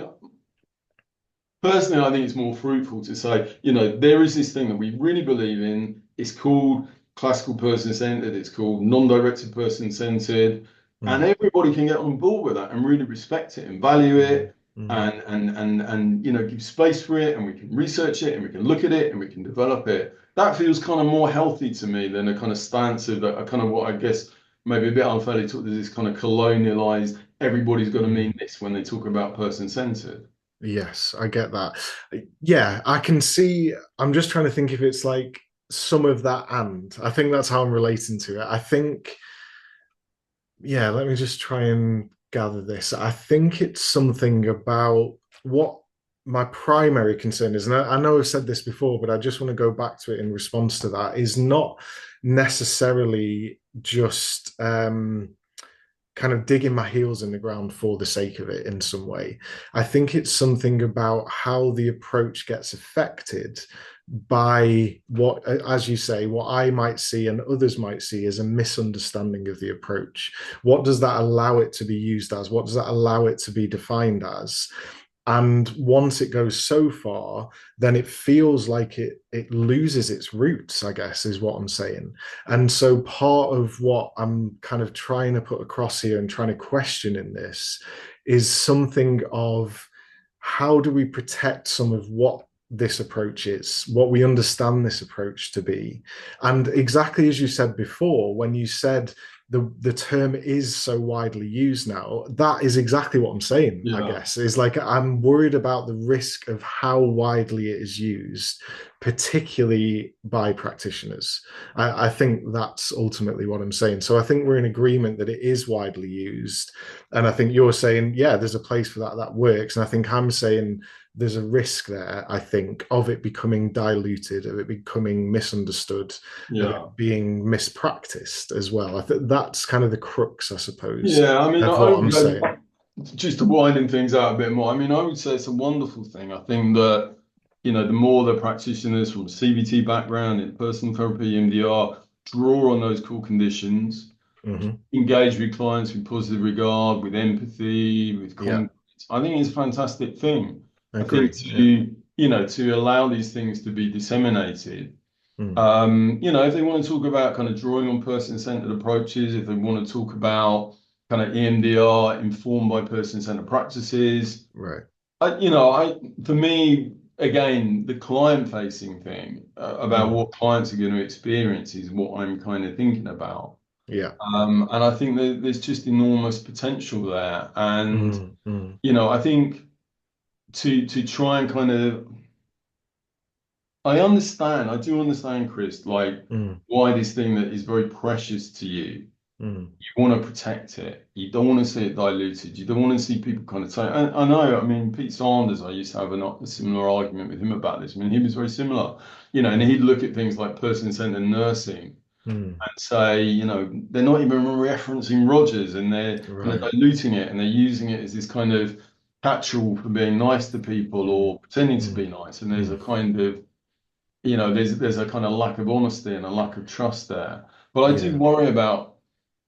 personally, I think it's more fruitful to say, there is this thing that we really believe in. It's called classical person-centered. It's called non-directed person-centered, and mm, everybody can get on board with that and really respect it and value mm, it, mm. and give space for it, and we can research it and we can look at it and we can develop it. That feels kind of more healthy to me than a kind of stance of that, a kind of what I guess maybe a bit unfairly talked as this kind of colonialized. Everybody's got to mean Mm. this when they talk about person-centered. Yes, I get that. Yeah, I can see. I'm just trying to think if it's like some of that, and I think that's how I'm relating to it. I think, yeah, let me just try and gather this. I think it's something about what my primary concern is, and I know I've said this before, but I just want to go back to it in response to that, is not necessarily just kind of digging my heels in the ground for the sake of it in some way. I think it's something about how the approach gets affected by what, as you say, what I might see and others might see as a misunderstanding of the approach. What does that allow it to be used as? What does that allow it to be defined as? And once it goes so far, then it feels like it loses its roots, I guess, is what I'm saying. And so part of what I'm kind of trying to put across here and trying to question in this is something of how do we protect some of what this approach is, what we understand this approach to be. And exactly as you said before, when you said the term is so widely used now, that is exactly what I'm saying, I Yeah. guess. Is like I'm worried about the risk of how widely it is used, particularly by practitioners. I think that's ultimately what I'm saying. So I think we're in agreement that it is widely used. And I think you're saying, yeah, there's a place for that that works. And I think I'm saying there's a risk there, I think, of it becoming diluted, of it becoming misunderstood, of Yeah. it being mispracticed as well. I think that's kind of the crux, I suppose, Yeah, I mean, of what I'm saying. just to widen things out a bit more, I mean, I would say it's a wonderful thing. I think that, the more the practitioners from CBT background in personal therapy, MDR, draw on those core conditions, Hmm. engage with clients with positive regard, with empathy, with Yeah, confidence, I think it's a fantastic thing. I I think agree. Yeah. to allow these things to be disseminated. Mm. If they want to talk about kind of drawing on person-centered approaches, if they want to talk about kind of EMDR informed by person-centered practices, Right. for me, again, the client-facing thing about Mm. what clients are going to experience is what I'm kind of thinking about. Yeah. And I think that there's just enormous potential there. And, Mm. Mm. I think to try and kind of I do understand, Chris, like Mm. why this thing that is very precious to you, Mm. you want to protect it. You don't want to see it diluted. You don't want to see people kind of say, I know, I mean, Pete Sanders, I used to have a similar argument with him about this. I mean, he was very similar, and he'd look at things like person-centered nursing Mm. and say, they're not even referencing Rogers and they're kind of Right. diluting it and they're using it as this kind of catch-all for being nice to people Mm. or pretending to be Mm. nice. And there's a Mm. kind of there's a kind of lack of honesty and a lack of trust there. But I do Yeah. worry about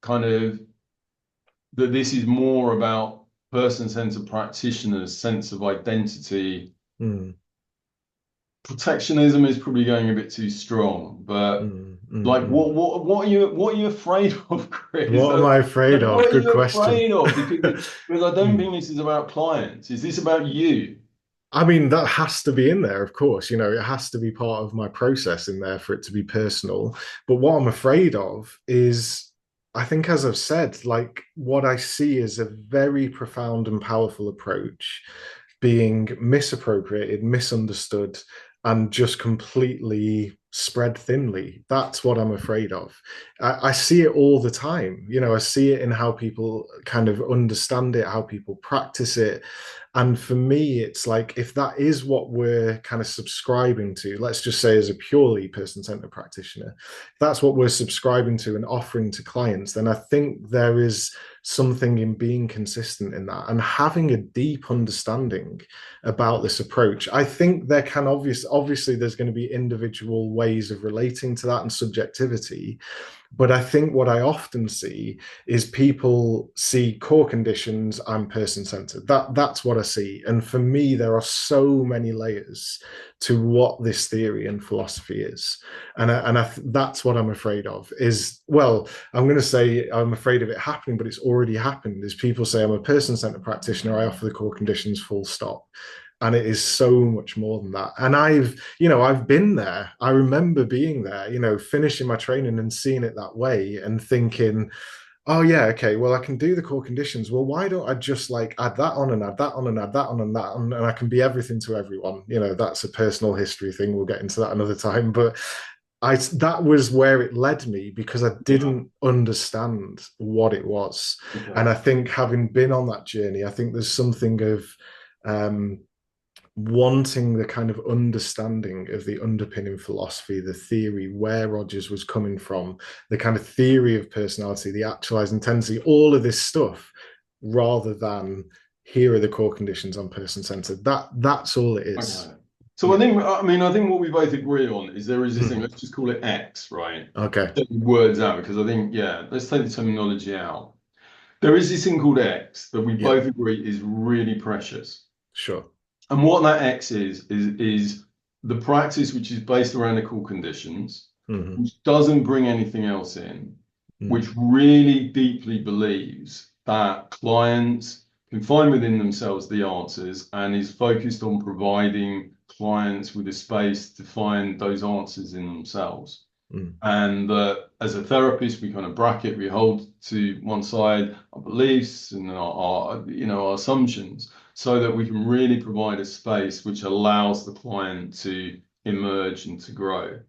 kind of that this is more about person-centered practitioners' sense of identity. mm, Protectionism is probably going a bit too strong, but mm, mm, like mm. what are you afraid of, Chris? What am I afraid What of? are Good you question. afraid of? Because I don't Mm. think this is about clients. Is this about you? I mean, that has to be in there, of course. You know, it has to be part of my process in there for it to be personal. But what I'm afraid of is, I think, as I've said, like what I see is a very profound and powerful approach being misappropriated, misunderstood, and just completely spread thinly. That's what I'm afraid of. I see it all the time. You know, I see it in how people kind of understand it, how people practice it. And for me, it's like if that is what we're kind of subscribing to, let's just say as a purely person-centered practitioner, if that's what we're subscribing to and offering to clients, then I think there is something in being consistent in that and having a deep understanding about this approach. I think there can obviously there's going to be individual ways of relating to that and subjectivity, but I think what I often see is people see core conditions and person centered. That's what I see. And for me, there are so many layers to what this theory and philosophy is. That's what I'm afraid of is, well, I'm going to say I'm afraid of it happening, but it's already happened. Is people say I'm a person centered practitioner, I offer the core conditions full stop. And it is so much more than that. And I've been there. I remember being there, finishing my training and seeing it that way and thinking, oh yeah, okay, well, I can do the core conditions. Well, why don't I just like add that on and add that on and add that on and that on, and I can be everything to everyone. That's a personal history thing. We'll get into that another time. But that was where it led me because I Yeah. didn't understand what it was. Okay. And I think having been on that journey, I think there's something of um wanting the kind of understanding of the underpinning philosophy, the theory, where Rogers was coming from, the kind of theory of personality, the actualizing tendency, all of this stuff, rather than here are the core conditions on person centered. That's all it is. Okay. So Yeah. I think what we both agree on is there is this thing, Mm. let's just call it X, right? Okay. Take the words out because I think, yeah, let's take the terminology out. There is this thing called X that we Yeah. both agree is really precious. Sure. And what that X is the practice which is based around the core conditions, Hmm. which doesn't bring anything else in, which Mm. really deeply believes that clients can find within themselves the answers and is focused on providing clients with a space to find those answers in themselves. Mm. And as a therapist, we kind of bracket, we hold to one side our beliefs and our assumptions, so that we can really provide a space which allows the client to emerge and to grow.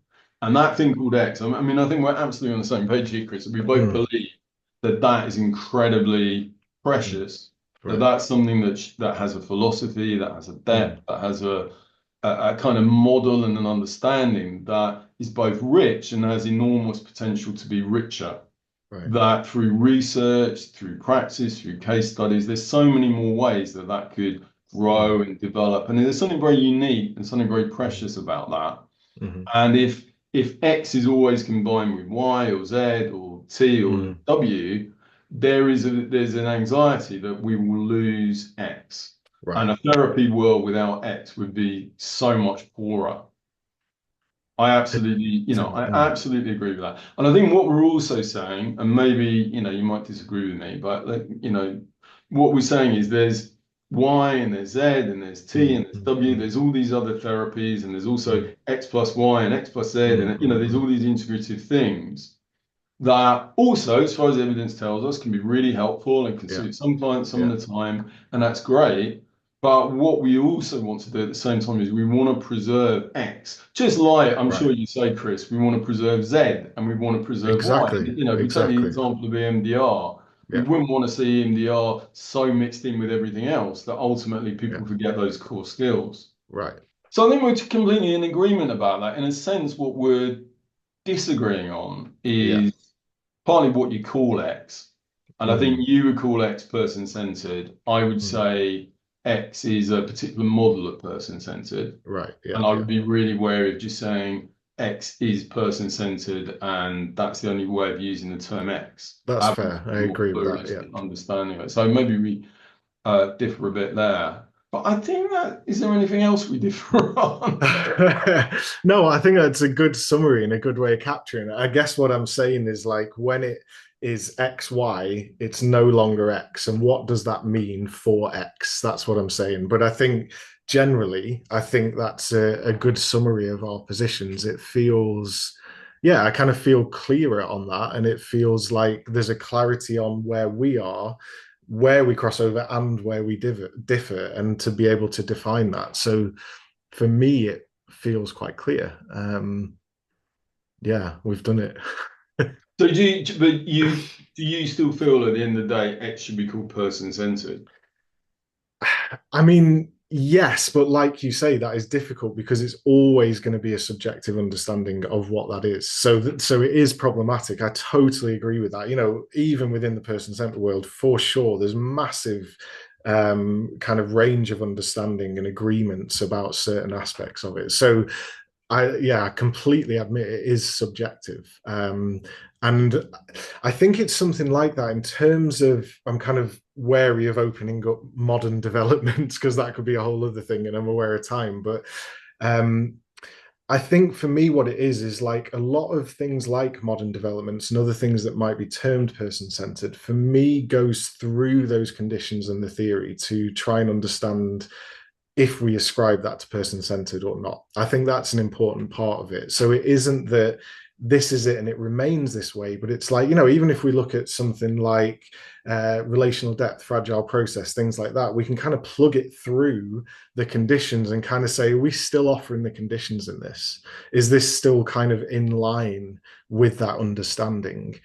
And that thing called X, I mean, I think we're absolutely on the same page here, Chris. We both Mm. believe that that is incredibly Mm. precious. That Right. that's something that has a philosophy, that has a Mm. depth, that has a kind of model and an understanding that is both rich and has enormous potential to be richer. Right. That through research, through practice, through case studies, there's so many more ways that that could Mm. grow and develop. And there's something very unique and something very Mm. precious about that. Mm. And if X is always combined with Y or Z or T or Mm. W, there's an anxiety that we will lose X. And Right. a therapy world without X would be so much poorer. I Mm. absolutely agree with that. And I think what we're also saying, and maybe, you might disagree with me, but like, what we're saying is there's Y and there's Z and there's T Mm. and there's Mm. W. Mm. There's all these other therapies and there's also Mm. X plus Y and X plus Z Mm. and, there's Mm. all these integrative things that also, as far as evidence tells us, can be really helpful and can Yeah. suit some clients some Yeah. of the time, and that's great. But what we also want to do at the same time is we want to preserve X. Just like I'm Right. sure you say, Chris, we want to preserve Z and we want to preserve Y. And, Exactly. if we take the Exactly. example of EMDR, we Yeah. wouldn't want to see EMDR so mixed in with everything else that ultimately Yeah. people forget those core skills. Right. So I think we're completely in agreement about that. In a sense, what we're disagreeing on Yeah. is partly what you call X. And I think Mm. you would call X person-centered. I would Mm. say X is a particular model of person-centered. Right. Yeah. And I Yeah. would be really wary of just saying X is person-centered and that's the only way of using the term X. That's I have fair. I a more agree with that. Yeah. pluralistic understanding of it. So maybe differ a bit there. But I think that, is there anything else we differ on? No, I think that's a good summary and a good way of capturing it. I guess what I'm saying is like when it is XY, it's no longer X. And what does that mean for X? That's what I'm saying. But I think generally, I think that's a good summary of our positions. It feels, yeah, I kind of feel clearer on that. And it feels like there's a clarity on where we are, where we cross over, and where we differ, and to be able to define that. So for me, it feels quite clear. Yeah, we've done it. So do you still feel at the end of the day X should be called person-centered? I mean, yes, but like you say, that is difficult because it's always going to be a subjective understanding of what that is. So it is problematic. I totally agree with that. You know, even within the person-centered world, for sure, there's massive kind of range of understanding and agreements about certain aspects of it. So I completely admit it is subjective. And I think it's something like that in terms of I'm kind of wary of opening up modern developments because that could be a whole other thing and I'm aware of time. But um, I think for me, what it is like a lot of things like modern developments and other things that might be termed person centered, for me, goes through those conditions and the theory to try and understand if we ascribe that to person centered or not. I think that's an important part of it. So it isn't that this is it and it remains this way, but it's like, you know, even if we look at something like relational depth, fragile process, things like that, we can kind of plug it through the conditions and kind of say, are we still offering the conditions in this? Is this still kind of in line with that understanding?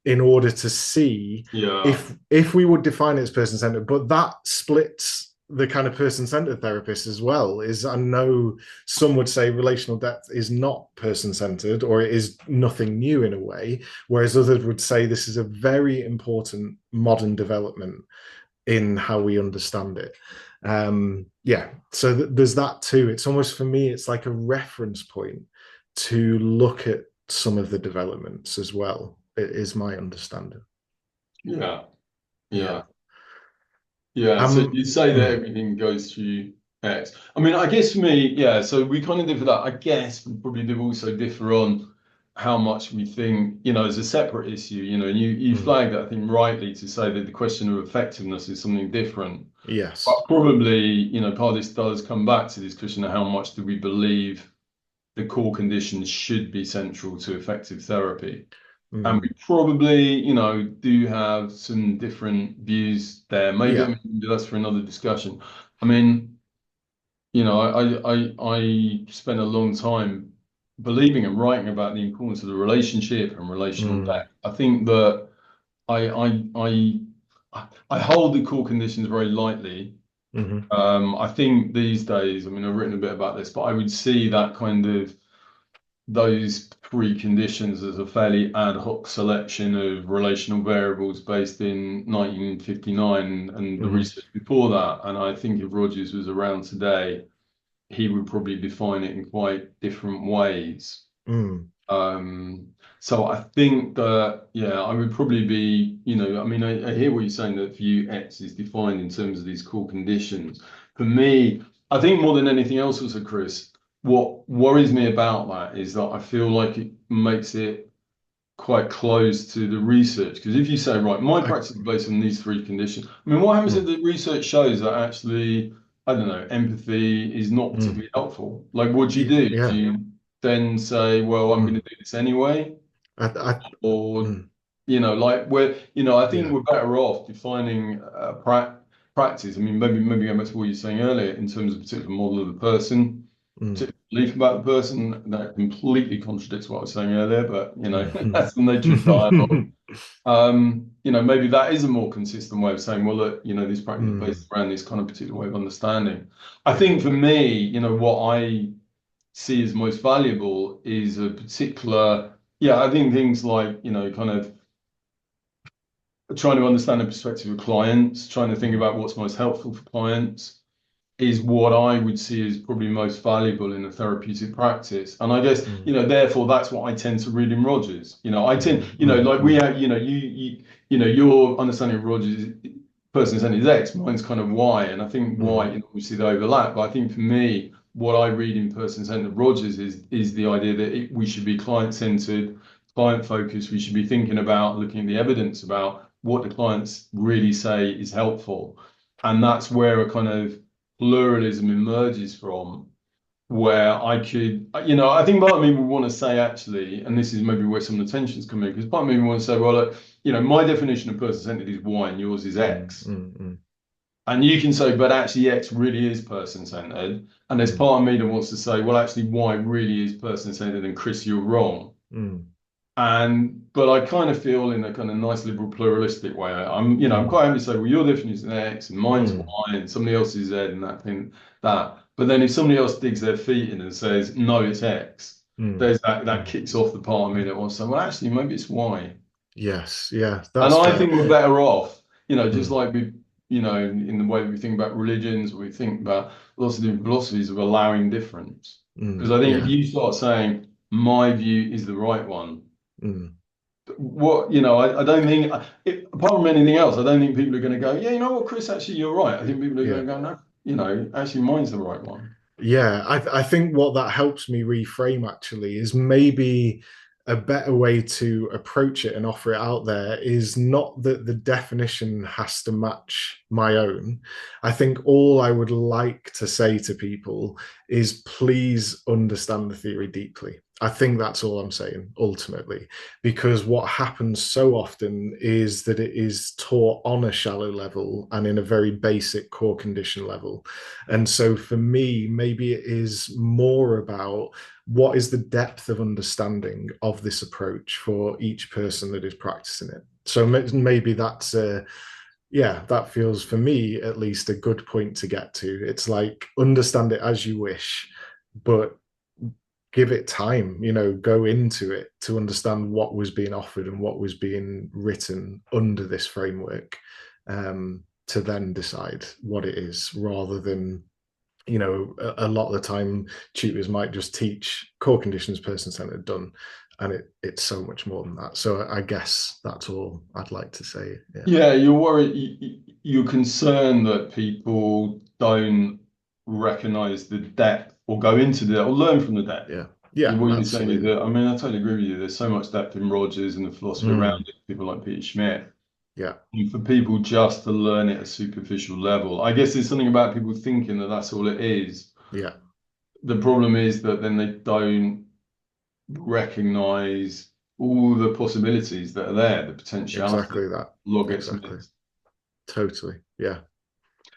In order to see Yeah. if we would define it as person centered, but that splits the kind of person-centered therapist as well. Is I know some would say relational depth is not person-centered or it is nothing new in a way, whereas others would say this is a very important modern development in how we understand it. Yeah, so there's that too. It's almost for me, it's like a reference point to look at some of the developments as well. It is my understanding. Yeah. Yeah. Yeah. Yeah, so Um. you say that mm, everything goes through X. I mean, I guess for me, yeah, so we kind of differ that. I guess we probably do also differ on how much we think, as a separate issue, and you mm, flagged that, I think, rightly to say that the question of effectiveness is something different. But yes. probably, part of this does come back to this question of how much do we believe the core conditions should be central to effective therapy. And we Mm, probably, do have some different views there. Maybe, I yeah. mean, that's for another discussion. I mean, I spent a long time believing and writing about the importance of the relationship and relational Mm, depth. I think that I I hold the core conditions very lightly. hmm I think these days, I mean, I've written a bit about this, but I would see that kind of those three conditions as a fairly ad hoc selection of relational variables based in 1959 and the hmm research before that. And I think if Rogers was around today, he would probably define it in quite different ways. mm, Um, so I think that, yeah, I would probably be, I mean, I hear what you're saying that view X is defined in terms of these core conditions. For me, I think more than anything else also, Chris, what worries me about that is that I feel like it makes it quite close to the research. Because if you say, right, my I, practice is based on these three conditions, I mean, what happens if mm, the research shows that actually, I don't know, empathy is not mm, particularly helpful? Like, what do you do? Do yeah. you then say, well, I'm going to Mm, do this anyway? I, Or, mm, like I think yeah. we're better off defining practice. I mean, maybe going back to what you were saying earlier in terms of a particular model of the person, Mm, particular belief about the person, that completely contradicts what I was saying earlier, but mm. that's the nature of dialogue. Maybe that is a more consistent way of saying, well, look, this practice is based Mm, around this kind of particular way of understanding. I yeah. think for me, what I see as most valuable is a particular, yeah, I think things like, kind of trying to understand the perspective of clients, trying to think Mm, about what's most helpful for clients is what I would see as probably most valuable in a therapeutic practice. And I guess, mm, therefore that's what I tend to read in Rogers. I tend, mm, mm, like we mm. have, your understanding of Rogers person-centered is X, mine's kind of Y, and I think Y, obviously they overlap. But I think for me, what I read in person-centered Rogers is the idea that we should be client-centered, client-focused. We should be thinking about looking at the evidence about what the clients really say is helpful, and that's where a kind of pluralism emerges from, where I could, I think part of me would want to say actually, and this is maybe where some of the tensions come in, because part of me would want to say, well, look, my definition of person-centered is Y and yours is X. And you can say, but actually X really is person-centered. And there's part of me that wants to say, well, actually Y really is person-centered and Chris, you're wrong. But I kind of feel in a kind of nice liberal pluralistic way, I'm quite happy to say, well, your definition is X and mine's Y and somebody else is Z and that thing, that. But then if somebody else digs their feet in and says, no, it's X, there's that kicks off the part of me that wants to say, well, actually, maybe it's Y. Yes, yeah, and that's I fair. think we're better off, just like we, in the way we think about religions, we think about lots of different philosophies of allowing difference. Because I think if you start saying, my view is the right one, I don't think, apart from anything else, I don't think people are going to go, yeah, you know what, Chris, actually, you're right. I think people are going to go, no, actually, mine's the right one. Yeah, I think what that helps me reframe actually is maybe a better way to approach it and offer it out there is not that the definition has to match my own. I think all I would like to say to people is please understand the theory deeply. I think that's all I'm saying ultimately, because what happens so often is that it is taught on a shallow level and in a very basic core condition level. And so for me, maybe it is more about what is the depth of understanding of this approach for each person that is practicing it. So maybe that's that feels for me at least a good point to get to. It's like understand it as you wish, but give it time, go into it to understand what was being offered and what was being written under this framework, to then decide what it is, rather than a lot of the time tutors might just teach core conditions, person-centered, done, and it's so much more than that. So I guess that's all I'd like to say. Yeah, you're worried, you're concerned that people don't recognize the depth or go into the depth or learn from the depth. What you're saying is that, I totally agree with you. There's so much depth in Rogers and the philosophy around it, people like Peter Schmidt. And for people just to learn it at a superficial level, I guess there's something about people thinking that that's all it is. The problem is that then they don't recognize all the possibilities that are there, the potentiality. Exactly that. Log gets missed. Totally. Yeah.